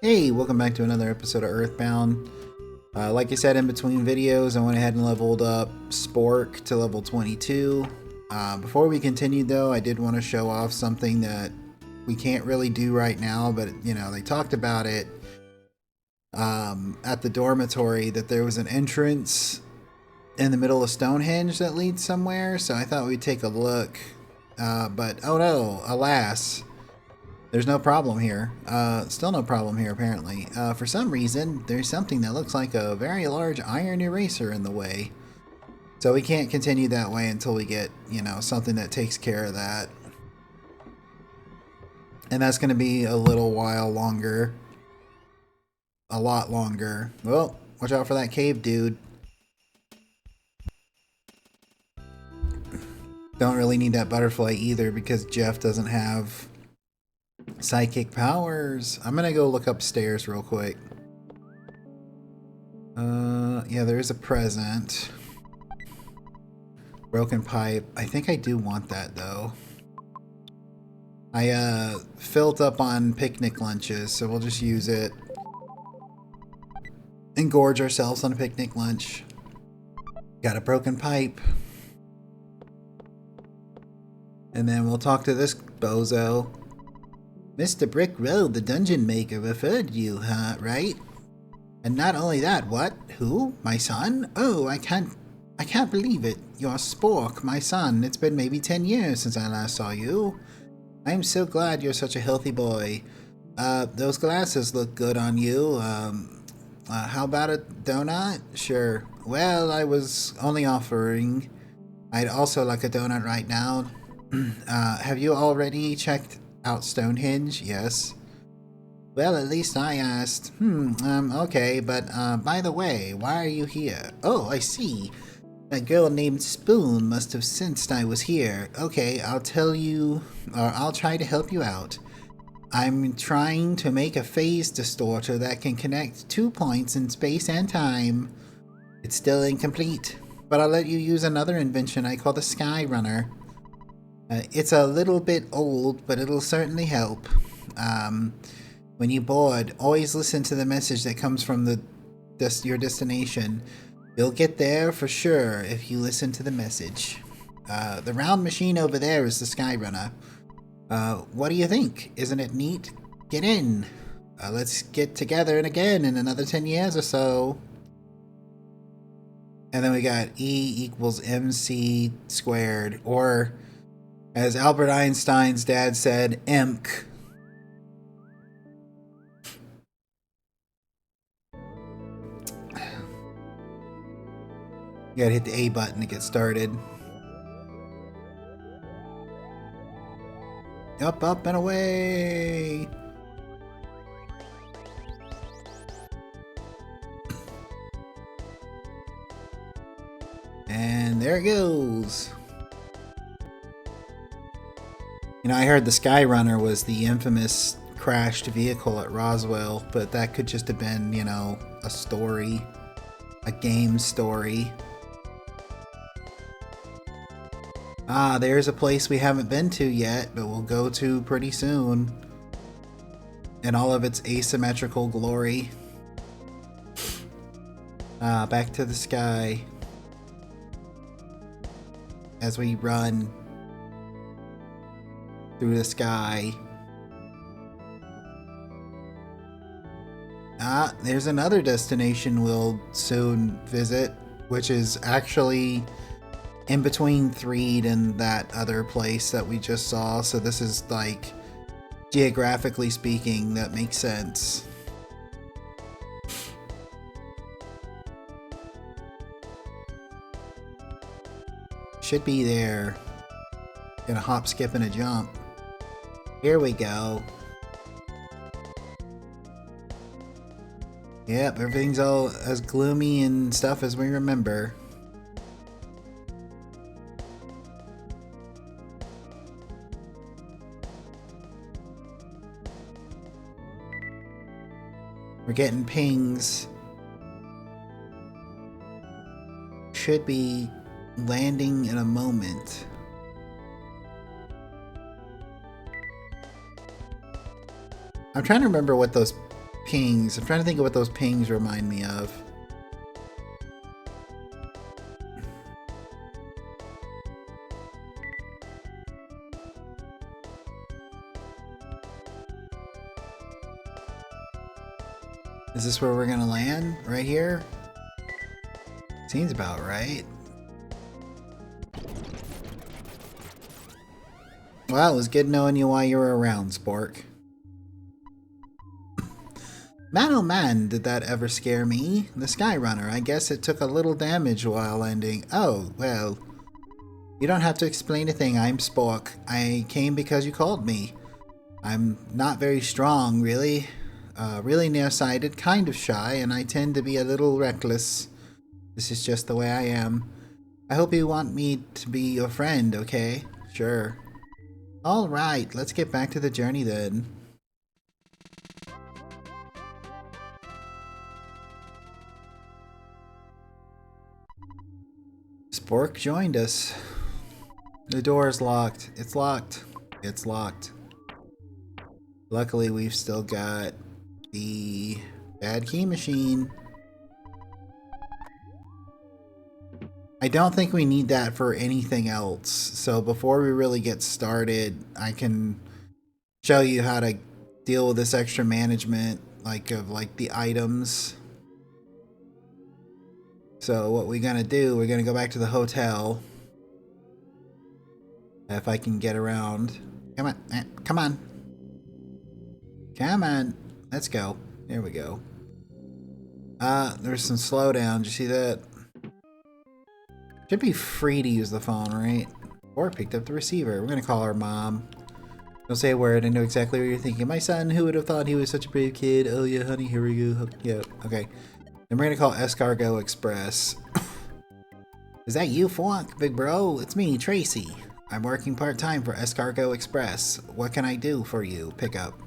Hey, welcome back to another episode of Earthbound. Like I said in between videos, I went ahead and leveled up Spork to level 22. Before we continue though, I did want to show off something that we can't really do right now, but you know, they talked about it at the dormitory that there was an entrance in the middle of Stonehenge that leads somewhere, so I thought we'd take a look. But oh no, alas. There's no problem here. Still no problem here, apparently. For some reason, there's something that looks like a very large iron eraser in the way. So we can't continue that way until we get, you know, something that takes care of that. And that's going to be a little while longer. A lot longer. Well, watch out for that cave, dude. Don't really need that butterfly either because Jeff doesn't have psychic powers. I'm gonna go look upstairs real quick. Yeah, there is a present. Broken pipe. I think I do want that though. I filled up on picnic lunches, so we'll just use it. And gorge ourselves on a picnic lunch. Got a broken pipe. And then we'll talk to this bozo. Mr. Brick Road, the dungeon maker, referred you, huh, right? And not only that, what? Who? My son? Oh, I can't believe it. You're Spork, my son. It's been maybe 10 years since I last saw you. I'm so glad you're such a healthy boy. Those glasses look good on you. How about a donut? Sure. Well, I was only offering. I'd also like a donut right now. Have you already checked out Stonehenge? Yes. Well, at least I asked. Okay, but by the way, why are you here? Oh, I see. That girl named Spoon must have sensed I was here. Okay, I'll tell you, or I'll try to help you out. I'm trying to make a phase distorter that can connect 2 points in space and time. It's still incomplete, but I'll let you use another invention I call the Sky Runner. It's a little bit old, but it'll certainly help. When you're bored, always listen to the message that comes from your destination. You'll get there for sure if you listen to the message. The round machine over there is the Skyrunner. What do you think? Isn't it neat? Get in. Let's get together and again in another 10 years or so. And then we got E equals MC squared, or as Albert Einstein's dad said, EMC. You gotta hit the A button to get started. Up, up, and away! And there it goes. You know, I heard the Skyrunner was the infamous crashed vehicle at Roswell, but that could just have been, you know, a story. A game story. Ah, there's a place we haven't been to yet, but we'll go to pretty soon. In all of its asymmetrical glory. Back to the sky. As we run through the sky. There's another destination we'll soon visit, which is actually in between Threed and that other place that we just saw, so this is like, geographically speaking, that makes sense. Should be there. Gonna hop, skip, and a jump. Here we go. Yep, everything's all as gloomy and stuff as we remember. We're getting pings. Should be landing in a moment. I'm trying to remember what those pings. I'm trying to think of what those pings remind me of. Is this where we're gonna land? Right here? Seems about right. Well, it was good knowing you while you were around, Spork. Man oh man, did that ever scare me? The Skyrunner, I guess it took a little damage while landing. Oh, well. You don't have to explain a thing, I'm Spork. I came because you called me. I'm not very strong, really. Really nearsighted, kind of shy, and I tend to be a little reckless. This is just the way I am. I hope you want me to be your friend, okay? Sure. Alright, let's get back to the journey then. Spork joined us. The door is locked. It's locked. It's locked. Luckily, we've still got the bad key machine. I don't think we need that for anything else. So before we really get started, I can show you how to deal with this extra management, of the items. So what we're gonna do, we're gonna go back to the hotel. If I can get around. Come on, come on. Come on. Let's go. There we go. There's some slowdown. Did you see that? Should be free to use the phone, right? Or picked up the receiver. We're gonna call our mom. Don't say a word. I know exactly what you're thinking. My son, who would have thought he was such a brave kid? Oh yeah, honey, here we go. Yeah, okay. Then we're gonna call Escargot Express. Is that you, Funk? Big bro? It's me, Tracy. I'm working part-time for Escargot Express. What can I do for you? Pick up.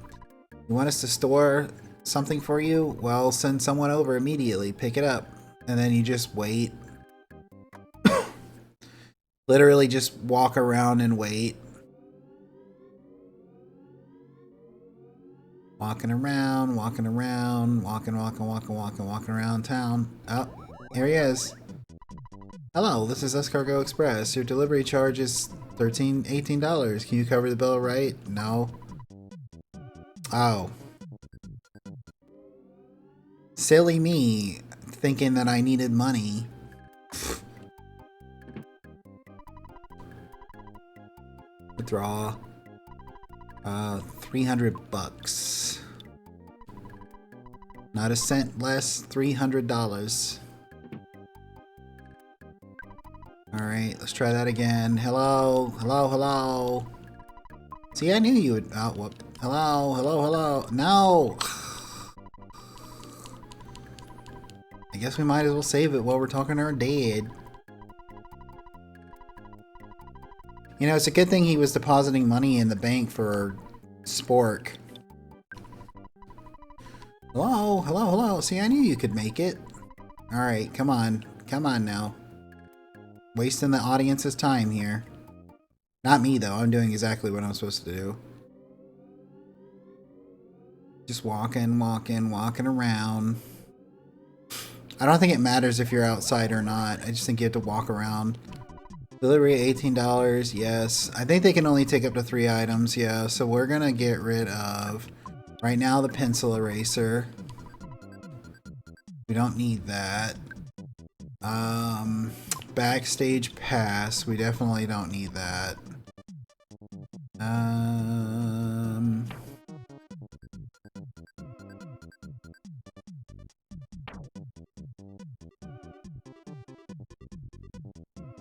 You want us to store something for you? Well, send someone over immediately. Pick it up. And then you just wait. Literally just walk around and wait. Walking around, walking around, walking around town. Oh, here he is. Hello, this is Escargot Express. Your delivery charge is $18. Can you cover the bill right? No. Oh. Silly me, thinking that I needed money. Withdraw. 300 bucks. Not a cent less, $300. Alright, let's try that again. Hello, hello, hello. See, I knew you would. Oh, whoop. Hello, hello, hello. No! I guess we might as well save it while we're talking to our dad. You know, it's a good thing he was depositing money in the bank for Spork. Hello, hello, hello. See, I knew you could make it. Alright, come on. Come on now. Wasting the audience's time here. Not me, though. I'm doing exactly what I'm supposed to do. Just walking, walking, walking around. I don't think it matters if you're outside or not. I just think you have to walk around. Delivery $18, yes. I think they can only take up to 3 items, yeah. So we're gonna get rid of, right now, the pencil eraser. We don't need that. Backstage pass, we definitely don't need that.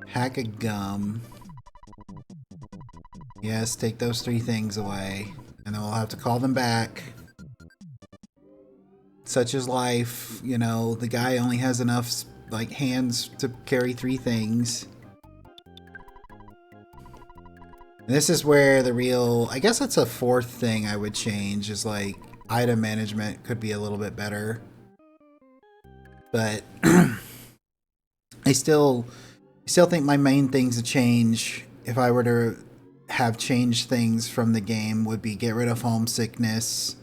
Pack of gum. Yes, take those 3 things away. And then we'll have to call them back. Such is life, you know, the guy only has enough, like, hands to carry 3 things. And this is where the real, I guess that's a 4th thing I would change, is like, item management could be a little bit better. But I still think my main things to change, if I were to have changed things from the game, would be get rid of homesickness,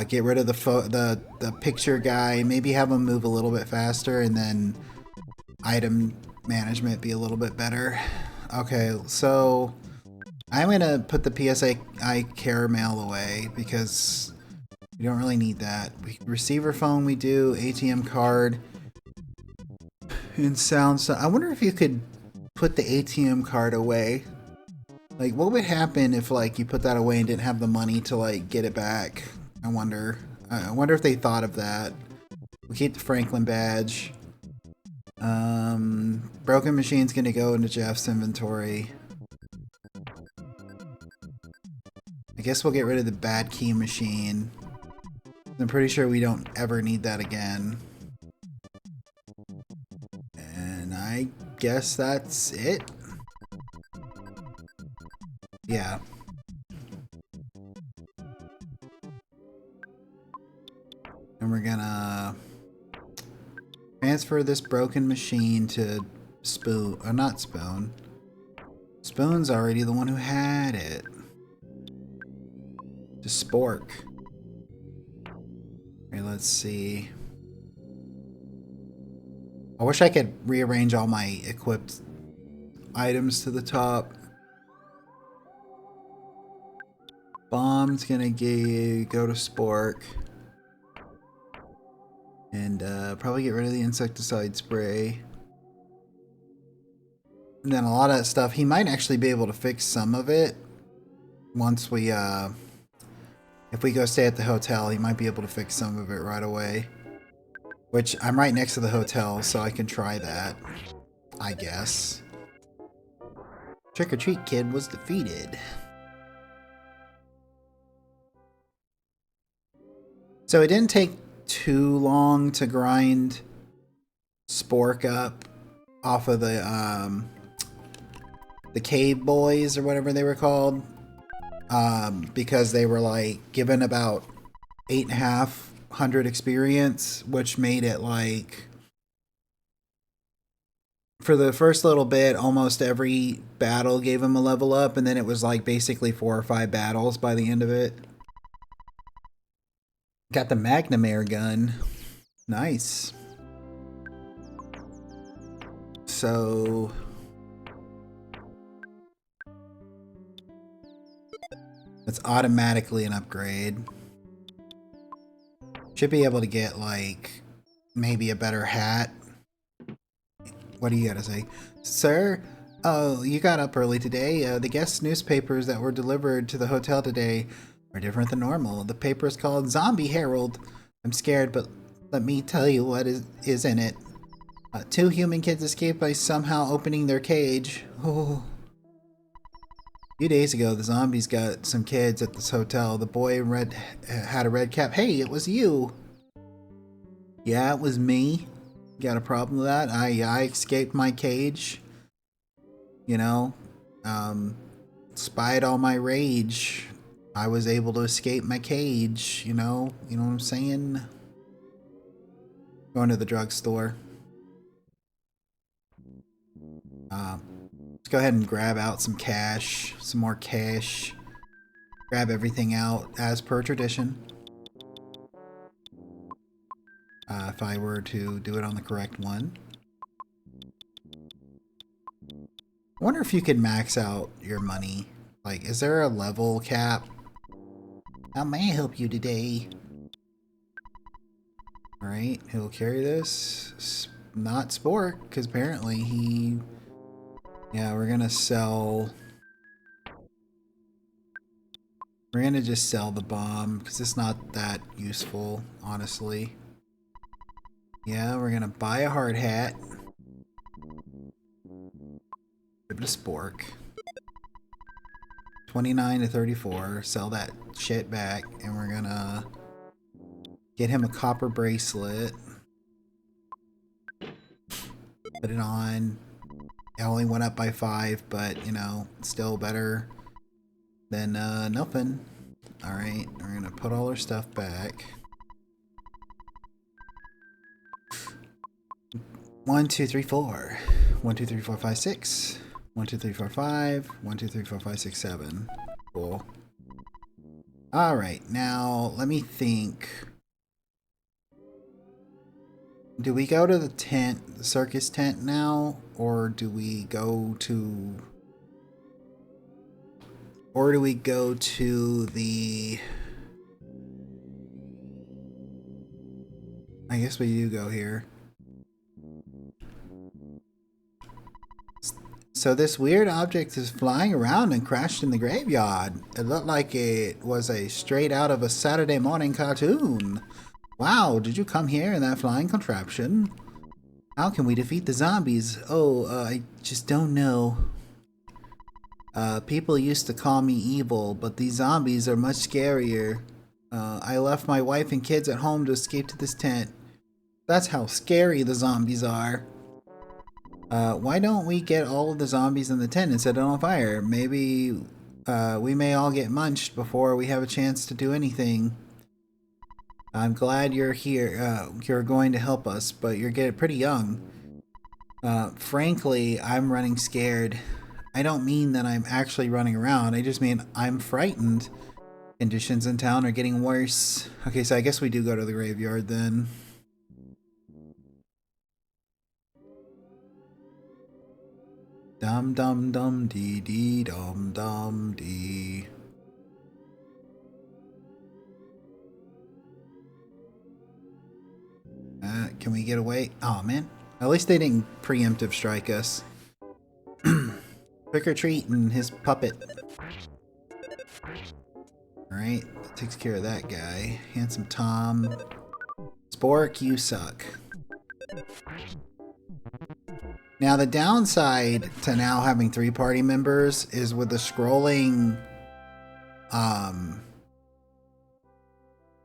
Get rid of the picture guy. Maybe have him move a little bit faster, and then item management be a little bit better. Okay, so I'm gonna put the PSA caramel away because we don't really need that. Receiver phone we do, ATM card, and sound. So I wonder if you could put the ATM card away. Like, what would happen if like you put that away and didn't have the money to like get it back? I wonder. I wonder if they thought of that. We keep the Franklin badge. Broken machine's gonna go into Jeff's inventory. I guess we'll get rid of the bad key machine. I'm pretty sure we don't ever need that again. And I guess that's it. Yeah. And we're gonna transfer this broken machine to Spoon, or not Spoon. Spoon's already the one who had it. To Spork. Okay, let's see. I wish I could rearrange all my equipped items to the top. Bomb's gonna go to Spork. And probably get rid of the insecticide spray. And then a lot of that stuff, he might actually be able to fix some of it. Once we, if we go stay at the hotel, he might be able to fix some of it right away. Which, I'm right next to the hotel, so I can try that. I guess. Trick or Treat Kid was defeated. So it didn't take too long to grind Spork up off of the cave boys or whatever they were called, because they were like given about 8,500 experience, which made it like for the first little bit almost every battle gave him a level up, and then it was like basically 4 or 5 battles by the end of it. Got the Magnum air gun. Nice. So it's automatically an upgrade. Should be able to get like maybe a better hat. What do you gotta say? Sir? Oh, you got up early today. The guest newspapers that were delivered to the hotel today are different than normal. The paper is called Zombie Herald. I'm scared, but let me tell you what is in it. 2 human kids escaped by somehow opening their cage. Oh. A few days ago, the zombies got some kids at this hotel. The boy had a red cap. Hey, it was you. Yeah, it was me. Got a problem with that? I escaped my cage. You know, despite all my rage, I was able to escape my cage. You know what I'm saying? Going to the drugstore. Let's go ahead and grab out some cash, some more cash. Grab everything out as per tradition. If I were to do it on the correct one. I wonder if you could max out your money. Like, is there a level cap? How may I help you today? Alright, he'll carry this. Not Spork, because apparently he... Yeah, we're gonna sell... We're gonna just sell the bomb, because it's not that useful, honestly. Yeah, we're gonna buy a hard hat. Give it a Spork. 29 to 34. Sell that shit back, and we're gonna get him a copper bracelet. Put it on. It only went up by 5, but you know, still better than nothing. Alright, we're gonna put all our stuff back. 1, 2, 3, 4. 1, 2, 3, 4, 5, 6. 1, 2, 3, 4, 5. 1, 2, 3, 4, 5, 6, 7. Cool. Alright, now let me think. Do we go to the tent, the circus tent now? Or do we go to... Or do we go to the... I guess we do go here. So this weird object is flying around and crashed in the graveyard. It looked like it was a straight out of a Saturday morning cartoon. Wow, did you come here in that flying contraption? How can we defeat the zombies? Oh, I just don't know. People used to call me evil, but these zombies are much scarier. I left my wife and kids at home to escape to this tent. That's how scary the zombies are. Why don't we get all of the zombies in the tent and set it on fire? Maybe we may all get munched before we have a chance to do anything. I'm glad you're here. You're going to help us, but you're getting pretty young. Frankly, I'm running scared. I don't mean that I'm actually running around. I just mean I'm frightened. Conditions in town are getting worse. Okay, so I guess we do go to the graveyard then. Dum dum dum dee dee dum dum dee. Can we get away? Oh man. At least they didn't preemptive strike us. Trick or treat and his puppet. Alright, that takes care of that guy. Handsome Tom. Spork, you suck. Now the downside to now having 3 party members is with the scrolling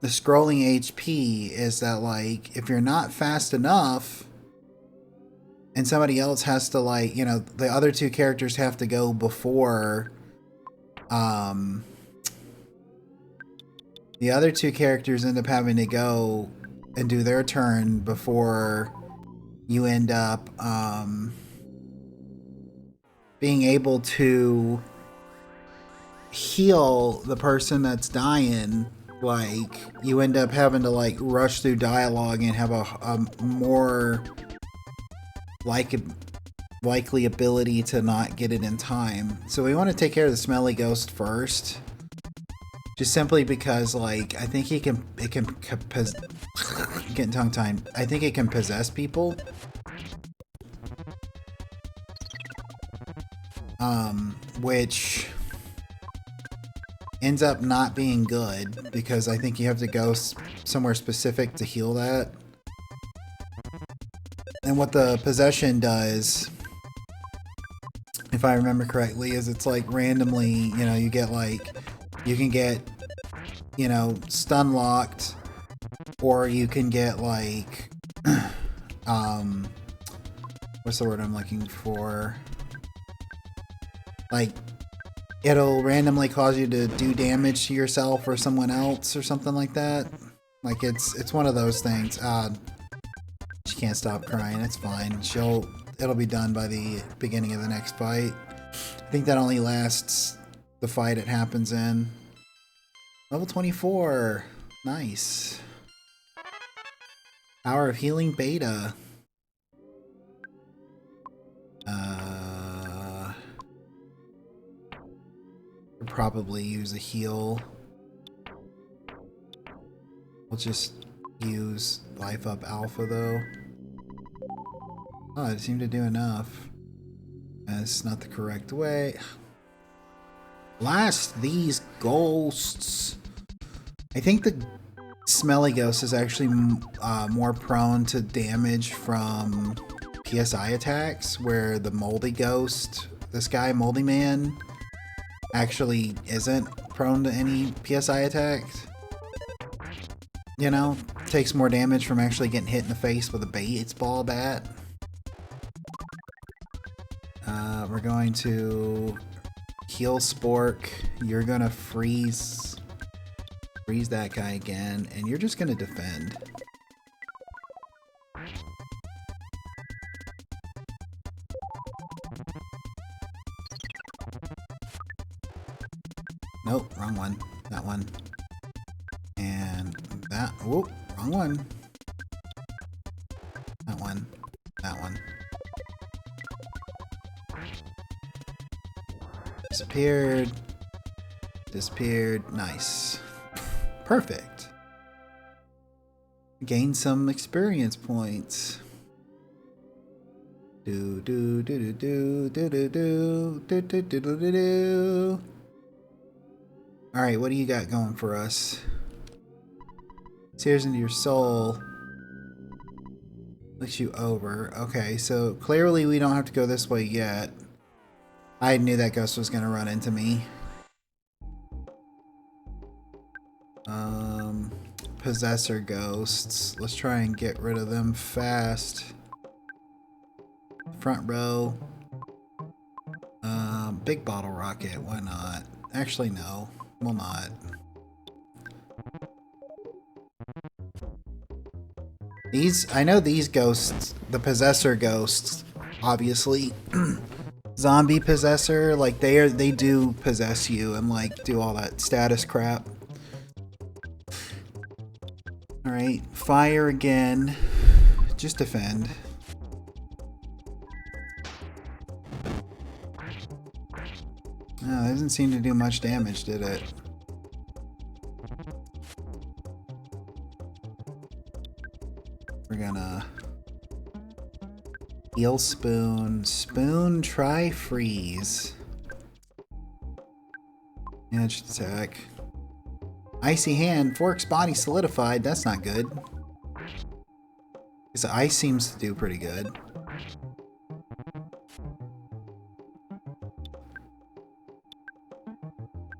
HP is that, like, if you're not fast enough and somebody else has to, like, you know, the other 2 characters have to go before the other 2 characters end up having to go and do their turn before you end up being able to heal the person that's dying. Like, you end up having to, like, rush through dialogue and have a more likely ability to not get it in time. So we want to take care of the smelly ghost first. Just simply because, like, I think it can getting tongue-tied. I think it can possess people. Which ends up not being good because I think you have to go somewhere specific to heal that. And what the possession does, if I remember correctly, is it's like randomly, you know, you get like, you can get, you know, stun locked, or you can get like, what's the word I'm looking for? Like, it'll randomly cause you to do damage to yourself or someone else or something like that. Like, it's one of those things. She can't stop crying. It's fine. It'll be done by the beginning of the next fight. I think that only lasts the fight it happens in. Level 24. Nice. Hour of Healing Beta. Could probably use a heal. We'll just use Life Up Alpha though. Oh, it seemed to do enough. That's not the correct way. Blast these ghosts! I think the smelly ghost is actually more prone to damage from PSI attacks, where the moldy ghost, this guy, Moldy Man, actually isn't prone to any PSI attacks. You know, takes more damage from actually getting hit in the face with a baseball bat. We're going to heal Spork. You're gonna freeze that guy again, and you're just gonna defend. Nope, wrong one. That one. Oh, wrong one. That one. That one. Disappeared. Disappeared. Nice. Perfect. Gain some experience points. Do do do do do do do do do do do do do. All right, what do you got going for us? Tears into your soul. Looks you over. Okay, so clearly we don't have to go this way yet. I knew that ghost was gonna run into me. Possessor ghosts. Let's try and get rid of them fast. Front row. Big bottle rocket. Why not? Actually, no. Will not. I know these ghosts, the possessor ghosts, obviously. Zombie possessor, like they do possess you and like do all that status crap. Alright, fire again. Just defend. No, that doesn't seem to do much damage, did it? We're gonna heal spoon. Spoon, try freeze. Edge attack. Icy hand, Fork's body solidified. That's not good. Because ice seems to do pretty good.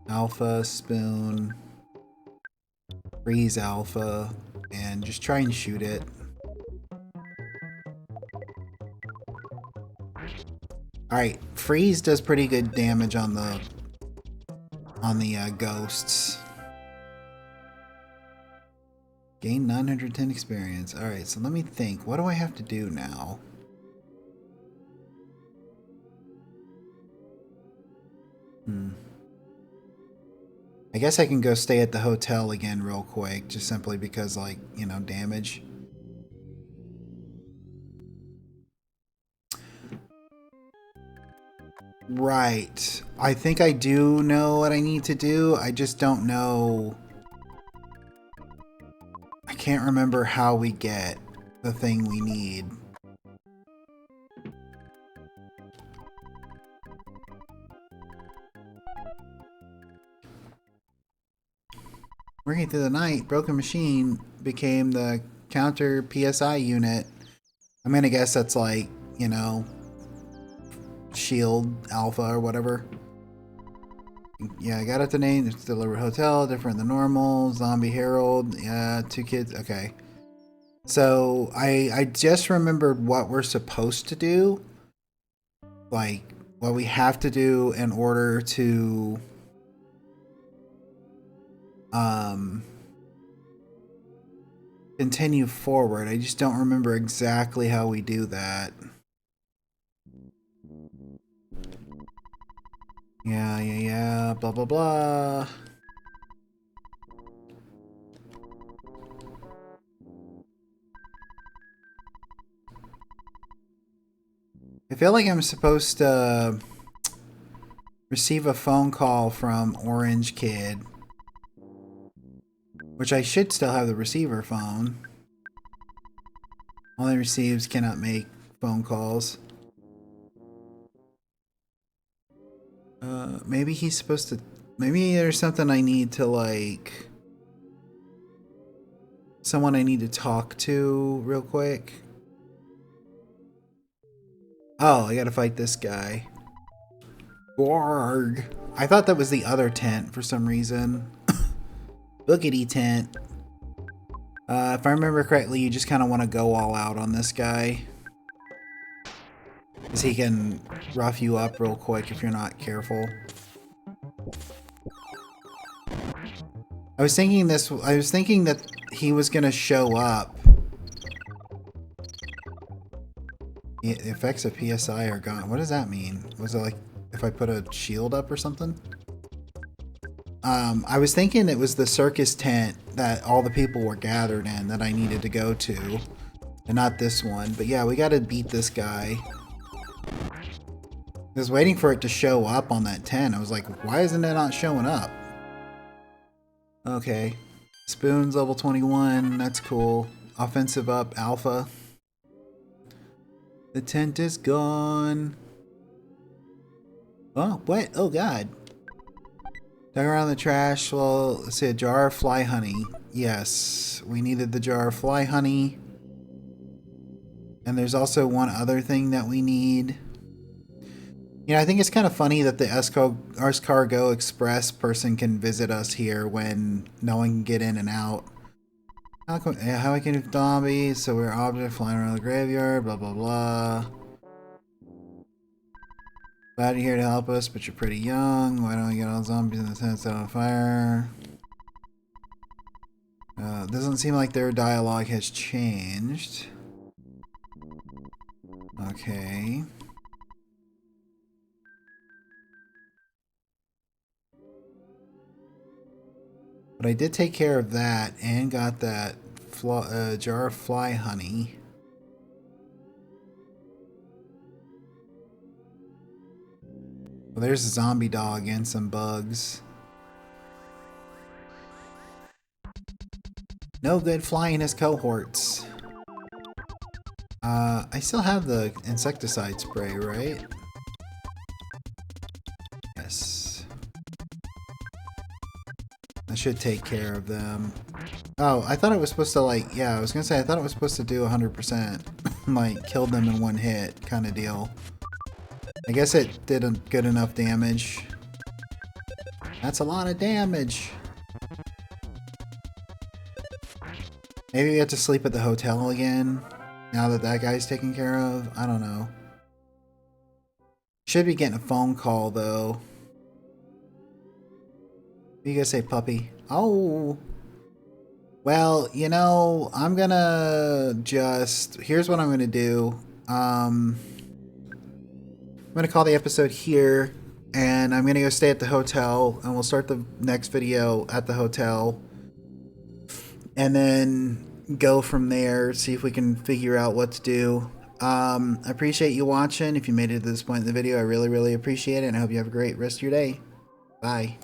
Alpha, spoon, freeze alpha, and just try and shoot it. Alright, freeze does pretty good damage on the ghosts. Gain 910 experience. Alright, so let me think. What do I have to do now? I guess I can go stay at the hotel again real quick, just simply because, like, you know, damage. Right. I think I do know what I need to do. I just don't know. I can't remember how we get the thing we need. Working through the night, Broken Machine became the counter PSI unit. I'm gonna guess that's like, you know, Shield Alpha or whatever. Yeah, I got it the name. It's delivered hotel, different than normal. Zombie Herald. Yeah, 2 kids. Okay. So I just remembered what we're supposed to do. Like what we have to do in order to continue forward. I just don't remember exactly how we do that. Yeah, blah, blah, blah. I feel like I'm supposed to receive a phone call from Orange Kid. Which I should still have the receiver phone. Only receives, cannot make phone calls. Maybe he's supposed to... Maybe there's something I need to, like... Someone I need to talk to real quick. Oh, I gotta fight this guy. Gorg. I thought that was the other tent for some reason. Boogity tent. If I remember correctly, you just kind of want to go all out on this guy. Because he can rough you up real quick if you're not careful. I was thinking that he was going to show up. The effects of PSI are gone. What does that mean? Was it like if I put a shield up or something? I was thinking it was the circus tent that all the people were gathered in that I needed to go to, and not this one. But yeah, we gotta beat this guy. I was waiting for it to show up on that tent. I was like, why isn't it not showing up? Okay. Spoons level 21. That's cool. Offensive up alpha. The tent is gone. Oh, what? Oh, God. Dug around the trash. Well, let's see. A jar of fly honey. Yes. We needed the jar of fly honey. And there's also one other thing that we need. You know, I think it's kind of funny that the Escargot Express person can visit us here when no one can get in and out. How we can do zombies, so we're object flying around the graveyard, blah blah blah. Glad you're here to help us, but you're pretty young. Why don't we get all zombies in the tent set on fire? Doesn't seem like their dialogue has changed. Okay. But I did take care of that and got that jar of fly honey. Well, there's a zombie dog and some bugs. No good flying his cohorts. I still have the insecticide spray, right? Yes. I should take care of them. Oh, I thought it was supposed to, like, yeah, I was gonna say, I thought it was supposed to do 100%. Like, kill them in one hit kind of deal. I guess it did a good enough damage. That's a lot of damage. Maybe we have to sleep at the hotel again, now that that guy's taken care of. I don't know. Should be getting a phone call, though. What you gonna say, puppy? Oh. Well, you know, I'm gonna just... Here's what I'm gonna do. I'm gonna call the episode here, and I'm gonna go stay at the hotel, and we'll start the next video at the hotel, and then go from there, see if we can figure out what to do. I appreciate you watching. If you made it to this point in the video, I really, really appreciate it, and I hope you have a great rest of your day. Bye.